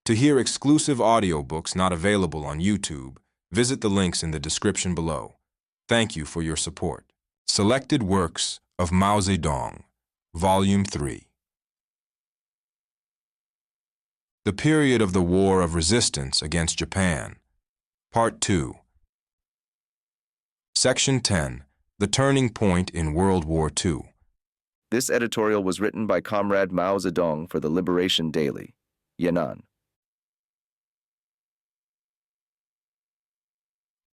To hear exclusive audiobooks not available on YouTube, visit the links in the description below. Thank you for your support. Selected Works of Mao Zedong, Volume 3. The Period of the War of Resistance against Japan, Part 2. Section 10. The Turning Point in World War II. This editorial was written by Comrade Mao Zedong for the Liberation Daily, Yan'an.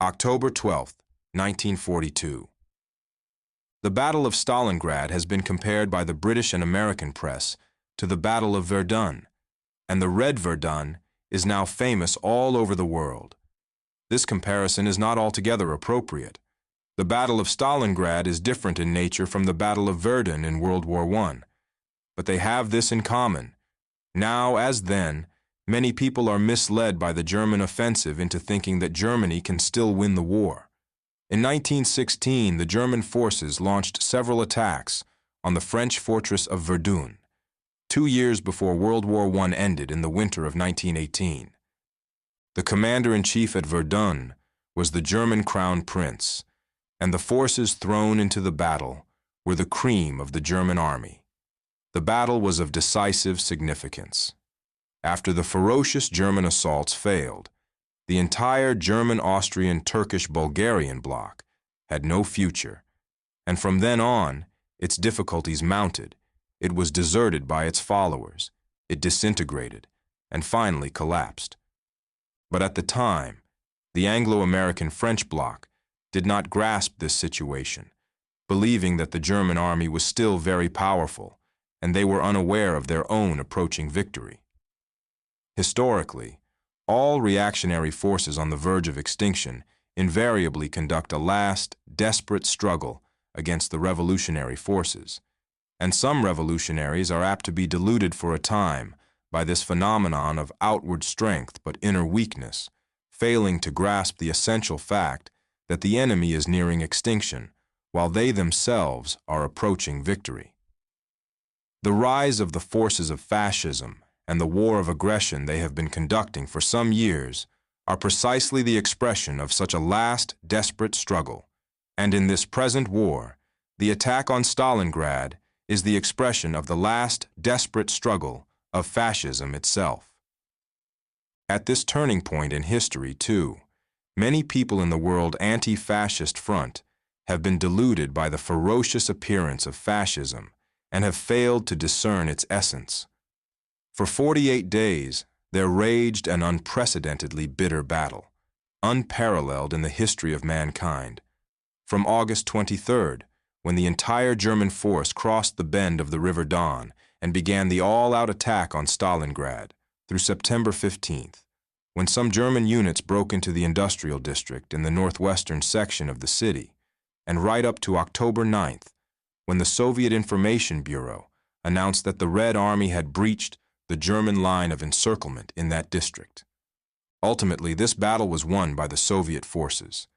October 12, 1942. The Battle of Stalingrad has been compared by the British and American press to the Battle of Verdun, and the Red Verdun is now famous all over the world. This comparison is not altogether appropriate. The Battle of Stalingrad is different in nature from the Battle of Verdun in World War I, but they have this in common. Now, as then, many people are misled by the German offensive into thinking that Germany can still win the war. In 1916, the German forces launched several attacks on the French fortress of Verdun, 2 years before World War I ended in the winter of 1918. The commander-in-chief at Verdun was the German Crown Prince, and the forces thrown into the battle were the cream of the German army. The battle was of decisive significance. After the ferocious German assaults failed, the entire German, Austrian, Turkish, Bulgarian bloc had no future, and from then on, its difficulties mounted. It was deserted by its followers, it disintegrated, and finally collapsed. But at the time, the Anglo-American French bloc did not grasp this situation, believing that the German army was still very powerful, and they were unaware of their own approaching victory. Historically, all reactionary forces on the verge of extinction invariably conduct a last, desperate struggle against the revolutionary forces, and some revolutionaries are apt to be deluded for a time by this phenomenon of outward strength but inner weakness, failing to grasp the essential fact that the enemy is nearing extinction, while they themselves are approaching victory. The rise of the forces of fascism and the war of aggression they have been conducting for some years are precisely the expression of such a last, desperate struggle, and in this present war, the attack on Stalingrad is the expression of the last, desperate struggle of fascism itself. At this turning point in history, too, many people in the world anti-fascist front have been deluded by the ferocious appearance of fascism and have failed to discern its essence. For 48 days, there raged an unprecedentedly bitter battle, unparalleled in the history of mankind. From August 23rd, when the entire German force crossed the bend of the River Don and began the all-out attack on Stalingrad, through September 15th, when some German units broke into the industrial district in the northwestern section of the city, and right up to October 9th, when the Soviet Information Bureau announced that the Red Army had breached the German line of encirclement in that district. Ultimately, this battle was won by the Soviet forces.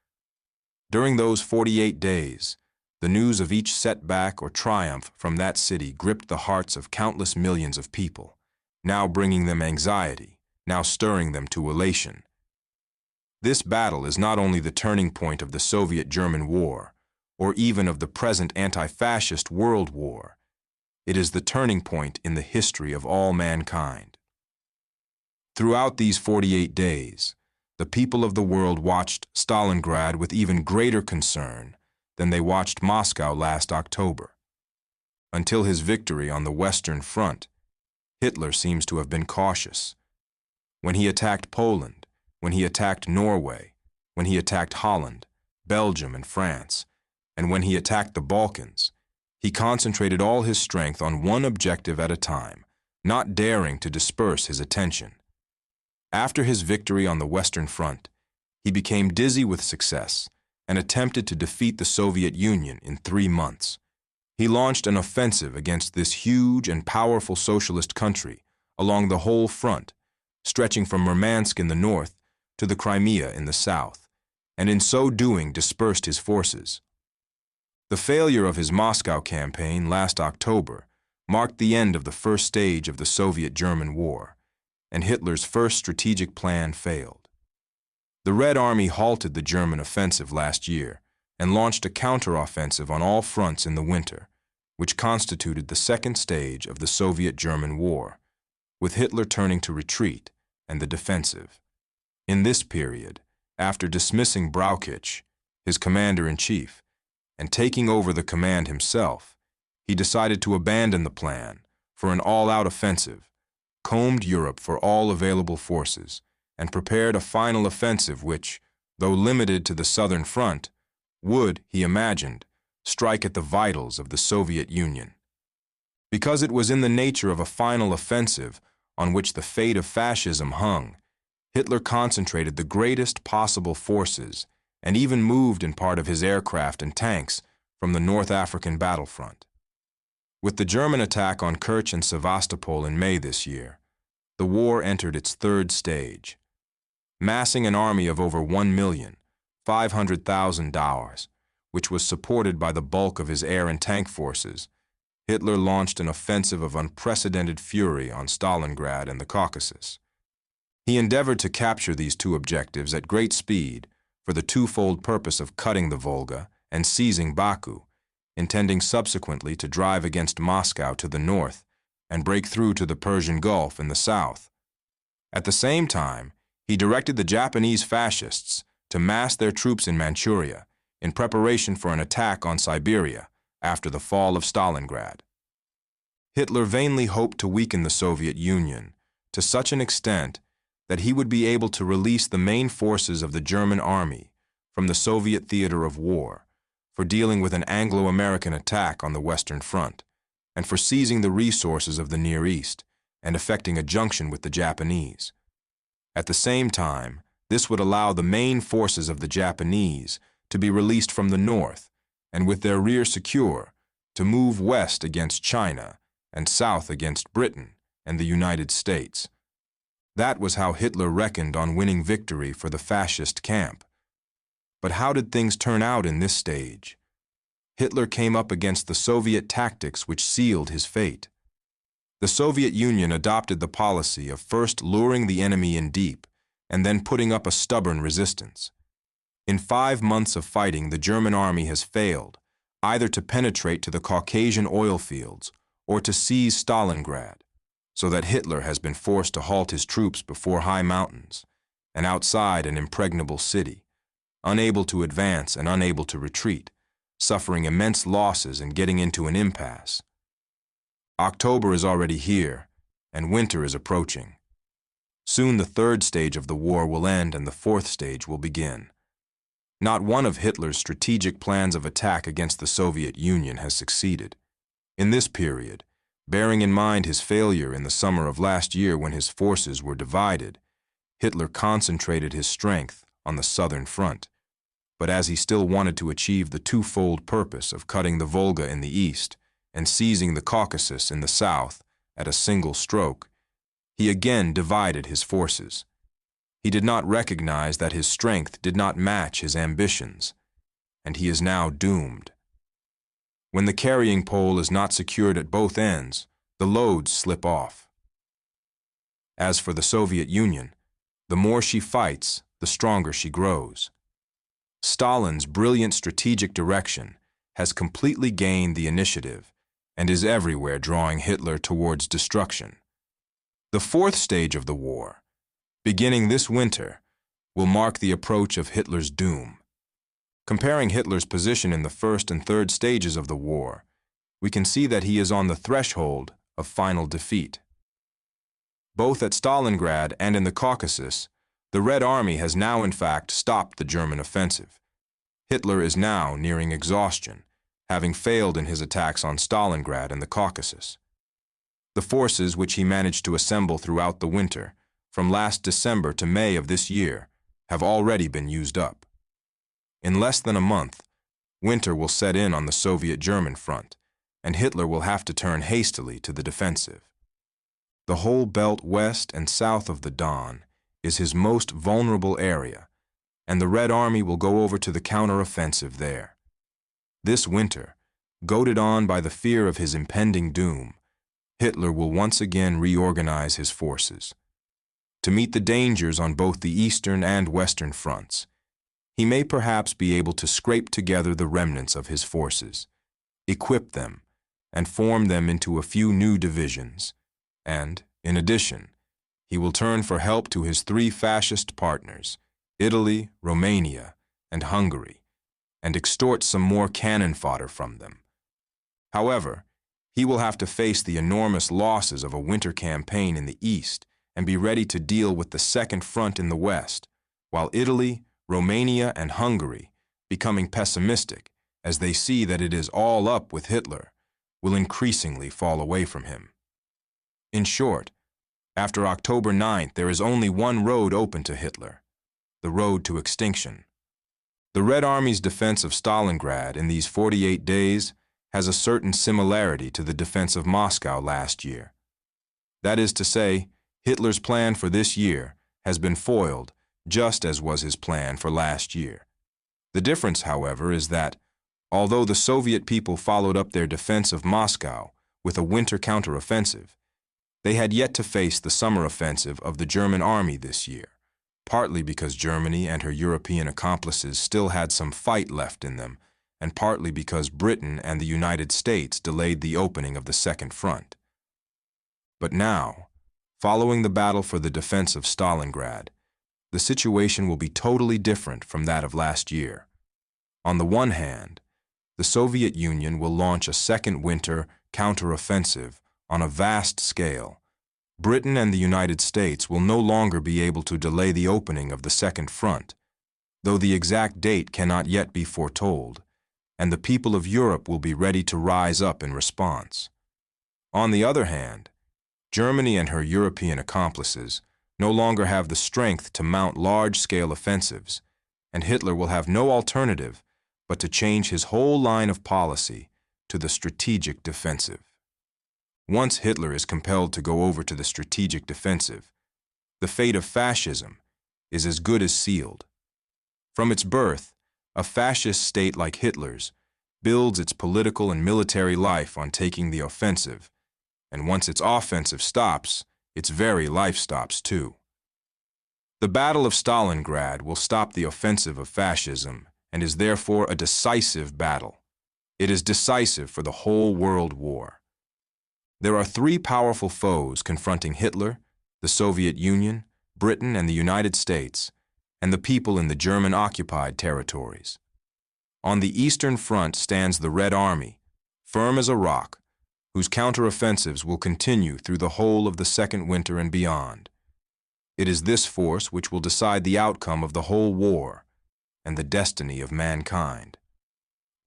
During those 48 days, the news of each setback or triumph from that city gripped the hearts of countless millions of people, now bringing them anxiety, now stirring them to elation. This battle is not only the turning point of the Soviet-German War, or even of the present anti-fascist World War. It is the turning point in the history of all mankind. Throughout these 48 days, the people of the world watched Stalingrad with even greater concern than they watched Moscow last October. Until his victory on the Western Front, Hitler seems to have been cautious. When he attacked Poland, when he attacked Norway, when he attacked Holland, Belgium, and France, and when he attacked the Balkans, he concentrated all his strength on one objective at a time, not daring to disperse his attention. After his victory on the Western Front, he became dizzy with success and attempted to defeat the Soviet Union in 3 months. He launched an offensive against this huge and powerful socialist country along the whole front, stretching from Murmansk in the north to the Crimea in the south, and in so doing dispersed his forces. The failure of his Moscow campaign last October marked the end of the first stage of the Soviet-German War, and Hitler's first strategic plan failed. The Red Army halted the German offensive last year and launched a counteroffensive on all fronts in the winter, which constituted the second stage of the Soviet-German War, with Hitler turning to retreat and the defensive. In this period, after dismissing Brauchitsch, his commander-in-chief, and taking over the command himself, he decided to abandon the plan for an all-out offensive, combed Europe for all available forces, and prepared a final offensive which, though limited to the southern front, would, he imagined, strike at the vitals of the Soviet Union. Because it was in the nature of a final offensive on which the fate of fascism hung, Hitler concentrated the greatest possible forces and even moved in part of his aircraft and tanks from the North African battlefront. With the German attack on Kerch and Sevastopol in May this year, the war entered its third stage. Massing an army of over 1,500,000 dollars, which was supported by the bulk of his air and tank forces, Hitler launched an offensive of unprecedented fury on Stalingrad and the Caucasus. He endeavored to capture these two objectives at great speed for the twofold purpose of cutting the Volga and seizing Baku, intending subsequently to drive against Moscow to the north and break through to the Persian Gulf in the south. At the same time, he directed the Japanese fascists to mass their troops in Manchuria in preparation for an attack on Siberia after the fall of Stalingrad. Hitler vainly hoped to weaken the Soviet Union to such an extent that he would be able to release the main forces of the German army from the Soviet theater of war for dealing with an Anglo-American attack on the Western Front and for seizing the resources of the Near East and effecting a junction with the Japanese. At the same time, this would allow the main forces of the Japanese to be released from the north and with their rear secure to move west against China and south against Britain and the United States. That was how Hitler reckoned on winning victory for the fascist camp. But how did things turn out in this stage? Hitler came up against the Soviet tactics which sealed his fate. The Soviet Union adopted the policy of first luring the enemy in deep and then putting up a stubborn resistance. In 5 months of fighting, the German army has failed either to penetrate to the Caucasian oil fields or to seize Stalingrad, so that Hitler has been forced to halt his troops before high mountains and outside an impregnable city, unable to advance and unable to retreat, suffering immense losses and getting into an impasse. October is already here, and winter is approaching. Soon the third stage of the war will end and the fourth stage will begin. Not one of Hitler's strategic plans of attack against the Soviet Union has succeeded. In this period, bearing in mind his failure in the summer of last year when his forces were divided, Hitler concentrated his strength on the southern front. But as he still wanted to achieve the twofold purpose of cutting the Volga in the east and seizing the Caucasus in the south at a single stroke, he again divided his forces. He did not recognize that his strength did not match his ambitions, and he is now doomed. When the carrying pole is not secured at both ends, the loads slip off. As for the Soviet Union, the more she fights, the stronger she grows. Stalin's brilliant strategic direction has completely gained the initiative and is everywhere drawing Hitler towards destruction. The fourth stage of the war, beginning this winter, will mark the approach of Hitler's doom. Comparing Hitler's position in the first and third stages of the war, we can see that he is on the threshold of final defeat. Both at Stalingrad and in the Caucasus, the Red Army has now in fact stopped the German offensive. Hitler is now nearing exhaustion, having failed in his attacks on Stalingrad and the Caucasus. The forces which he managed to assemble throughout the winter, from last December to May of this year, have already been used up. In less than a month, winter will set in on the Soviet-German front, and Hitler will have to turn hastily to the defensive. The whole belt west and south of the Don is his most vulnerable area, and the Red Army will go over to the counteroffensive there. This winter, goaded on by the fear of his impending doom, Hitler will once again reorganize his forces. to meet the dangers on both the eastern and western fronts. He may perhaps be able to scrape together the remnants of his forces, equip them, and form them into a few new divisions, and, in addition, he will turn for help to his three fascist partners, Italy, Romania, and Hungary, and extort some more cannon fodder from them. However, he will have to face the enormous losses of a winter campaign in the east and be ready to deal with the second front in the west, while Italy, Romania, and Hungary, becoming pessimistic as they see that it is all up with Hitler, will increasingly fall away from him. In short, after October 9th, there is only one road open to Hitler, the road to extinction. The Red Army's defense of Stalingrad in these 48 days has a certain similarity to the defense of Moscow last year. That is to say, Hitler's plan for this year has been foiled just as was his plan for last year. The difference, however, is that, although the Soviet people followed up their defense of Moscow with a winter counteroffensive, they had yet to face the summer offensive of the German army this year, partly because Germany and her European accomplices still had some fight left in them, and partly because Britain and the United States delayed the opening of the second front. But now, following the battle for the defense of Stalingrad, the situation will be totally different from that of last year. On the one hand, the Soviet Union will launch a second winter counteroffensive on a vast scale. Britain and the United States will no longer be able to delay the opening of the second front, though the exact date cannot yet be foretold, and the people of Europe will be ready to rise up in response. On the other hand, Germany and her European accomplices no longer have the strength to mount large-scale offensives, and Hitler will have no alternative but to change his whole line of policy to the strategic defensive. Once Hitler is compelled to go over to the strategic defensive, the fate of fascism is as good as sealed. From its birth, a fascist state like Hitler's builds its political and military life on taking the offensive, and once its offensive stops, its very life stops too. The Battle of Stalingrad will stop the offensive of fascism and is therefore a decisive battle. It is decisive for the whole world war. There are three powerful foes confronting Hitler, the Soviet Union, Britain, and the United States, and the people in the German-occupied territories. On the Eastern Front stands the Red Army, firm as a rock, whose counteroffensives will continue through the whole of the second winter and beyond. It is this force which will decide the outcome of the whole war and the destiny of mankind.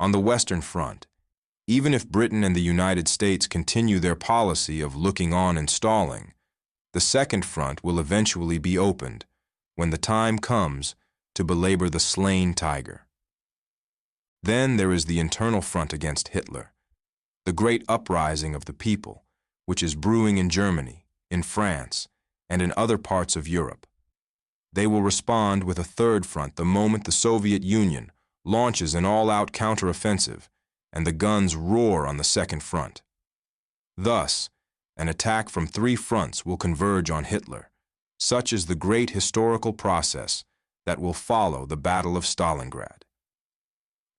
On the Western Front, even if Britain and the United States continue their policy of looking on and stalling, the second front will eventually be opened when the time comes to belabor the slain tiger. Then there is the internal front against Hitler, the great uprising of the people, which is brewing in Germany, in France, and in other parts of Europe. They will respond with a third front the moment the Soviet Union launches an all-out counteroffensive and the guns roar on the second front. Thus, an attack from three fronts will converge on Hitler. Such is the great historical process that will follow the Battle of Stalingrad.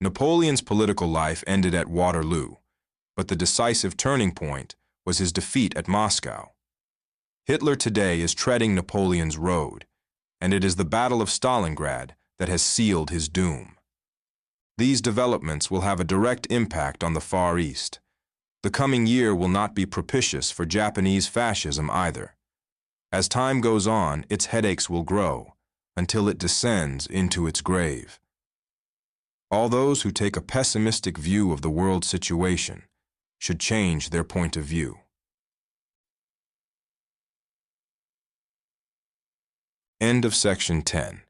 Napoleon's political life ended at Waterloo, but the decisive turning point was his defeat at Moscow. Hitler today is treading Napoleon's road, and it is the Battle of Stalingrad that has sealed his doom. These developments will have a direct impact on the Far East. The coming year will not be propitious for Japanese fascism either. As time goes on, its headaches will grow until it descends into its grave. All those who take a pessimistic view of the world situation should change their point of view. End of section 10.